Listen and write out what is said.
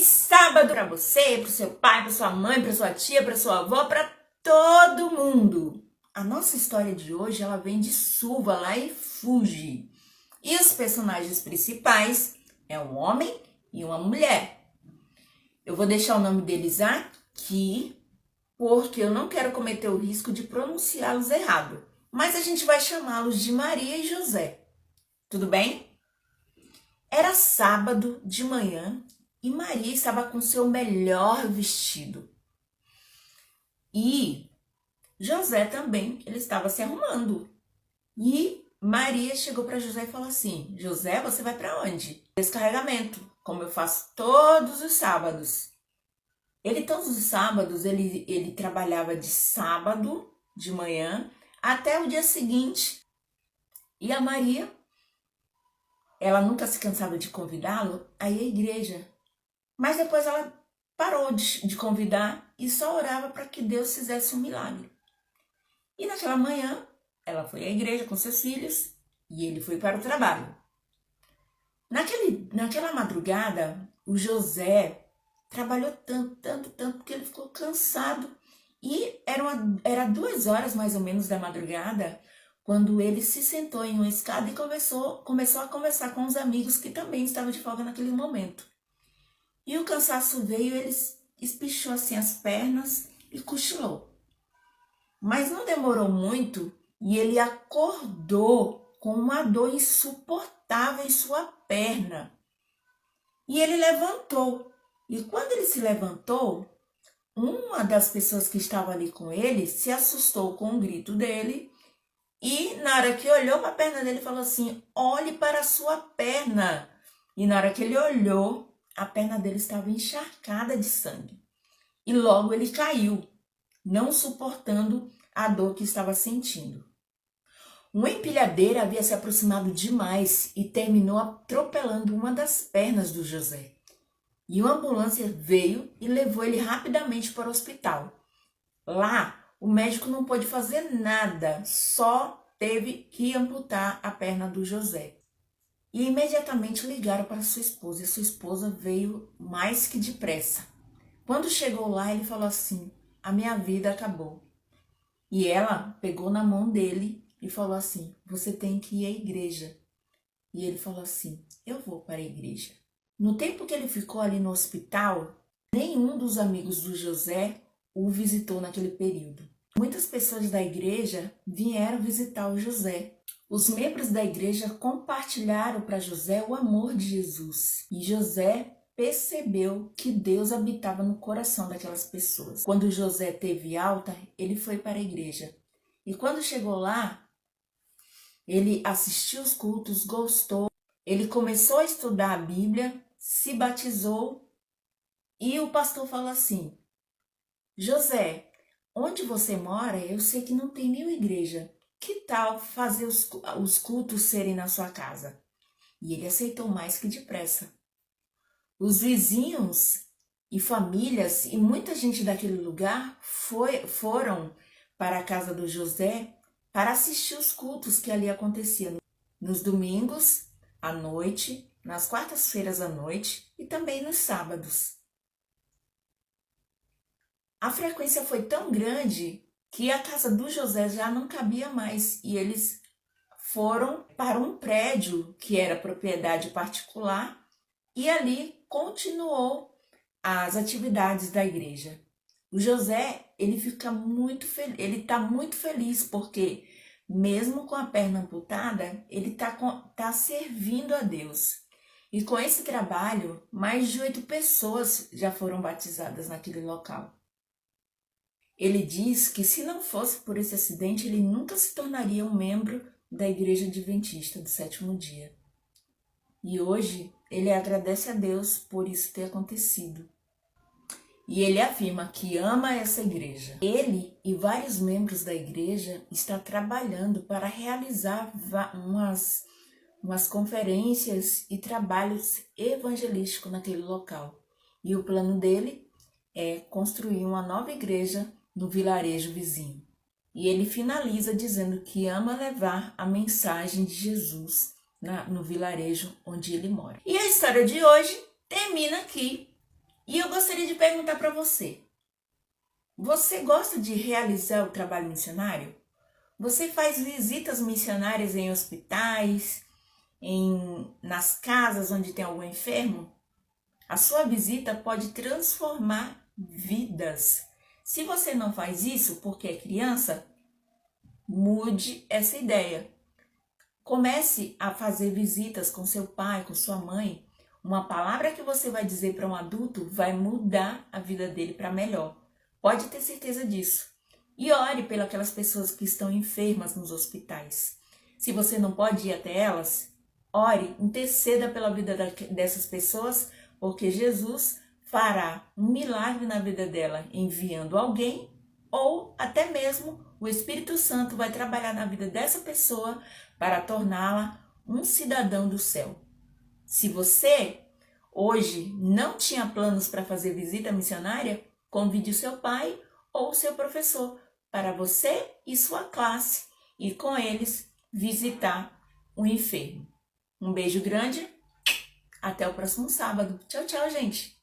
Feliz sábado para você, para o seu pai, para sua mãe, para sua tia, para sua avó, para todo mundo. A nossa história de hoje, ela vem de Suva, lá em Fuji. E os personagens principais é um homem e uma mulher. Eu vou deixar o nome deles aqui, porque eu não quero cometer o risco de pronunciá-los errado. Mas a gente vai chamá-los de Maria e José. Tudo bem? Era sábado de manhã e Maria estava com seu melhor vestido. E José também, ele estava se arrumando. E Maria chegou para José e falou assim: José, você vai para onde? Descarregamento, como eu faço todos os sábados. Todos os sábados, ele trabalhava de sábado de manhã até o dia seguinte. E a Maria, ela nunca se cansava de convidá-lo a ir à igreja. Mas depois ela parou de convidar e só orava para que Deus fizesse um milagre. E naquela manhã, ela foi à igreja com seus filhos e ele foi para o trabalho. Naquela madrugada, o José trabalhou tanto que ele ficou cansado. E era 2 horas mais ou menos da madrugada, quando ele se sentou em uma escada e começou a conversar com os amigos que também estavam de folga naquele momento. E o cansaço veio, ele espichou assim as pernas e cochilou. Mas não demorou muito e ele acordou com uma dor insuportável em sua perna. E ele levantou. E quando ele se levantou, uma das pessoas que estava ali com ele se assustou com o grito dele. E na hora que olhou para a perna dele, falou assim: olhe para a sua perna. E na hora que ele olhou, a perna dele estava encharcada de sangue. E logo ele caiu, não suportando a dor que estava sentindo. Uma empilhadeira havia se aproximado demais e terminou atropelando uma das pernas do José. E uma ambulância veio e levou ele rapidamente para o hospital. Lá, o médico não pôde fazer nada, só teve que amputar a perna do José. E imediatamente ligaram para sua esposa, e sua esposa veio mais que depressa. Quando chegou lá, ele falou assim: a minha vida acabou. E ela pegou na mão dele e falou assim: você tem que ir à igreja. E ele falou assim: eu vou para a igreja. No tempo que ele ficou ali no hospital, nenhum dos amigos do José o visitou naquele período. Muitas pessoas da igreja vieram visitar o José. Os membros da igreja compartilharam para José o amor de Jesus. E José percebeu que Deus habitava no coração daquelas pessoas. Quando José teve alta, ele foi para a igreja. E quando chegou lá, ele assistiu os cultos, gostou. Ele começou a estudar a Bíblia, se batizou. E o pastor falou assim: José, onde você mora, eu sei que não tem nenhuma igreja. Que tal fazer os cultos serem na sua casa? E ele aceitou mais que depressa. Os vizinhos e famílias e muita gente daquele lugar foram para a casa do José para assistir os cultos que ali aconteciam nos domingos à noite, nas quartas-feiras à noite e também nos sábados. A frequência foi tão grande que a casa do José já não cabia mais e eles foram para um prédio que era propriedade particular e ali continuou as atividades da igreja. O José, ele está muito feliz porque mesmo com a perna amputada, ele tá servindo a Deus. E com esse trabalho, mais de 8 pessoas já foram batizadas naquele local. Ele diz que se não fosse por esse acidente, ele nunca se tornaria um membro da Igreja Adventista do Sétimo Dia. E hoje ele agradece a Deus por isso ter acontecido. E ele afirma que ama essa igreja. Ele e vários membros da igreja estão trabalhando para realizar umas conferências e trabalhos evangelísticos naquele local. E o plano dele é construir uma nova igreja no vilarejo vizinho. E ele finaliza dizendo que ama levar a mensagem de Jesus no vilarejo onde ele mora. E a história de hoje termina aqui. E eu gostaria de perguntar para você: você gosta de realizar o trabalho missionário? Você faz visitas missionárias em hospitais, nas casas onde tem algum enfermo? A sua visita pode transformar vidas. Se você não faz isso porque é criança, mude essa ideia. Comece a fazer visitas com seu pai, com sua mãe. Uma palavra que você vai dizer para um adulto vai mudar a vida dele para melhor. Pode ter certeza disso. E ore pelas pessoas que estão enfermas nos hospitais. Se você não pode ir até elas, ore, interceda pela vida dessas pessoas, porque Jesus fará um milagre na vida dela, enviando alguém, ou até mesmo o Espírito Santo vai trabalhar na vida dessa pessoa para torná-la um cidadão do céu. Se você hoje não tinha planos para fazer visita missionária, convide o seu pai ou o seu professor para você e sua classe ir com eles visitar o enfermo. Um beijo grande, até o próximo sábado. Tchau, tchau, gente!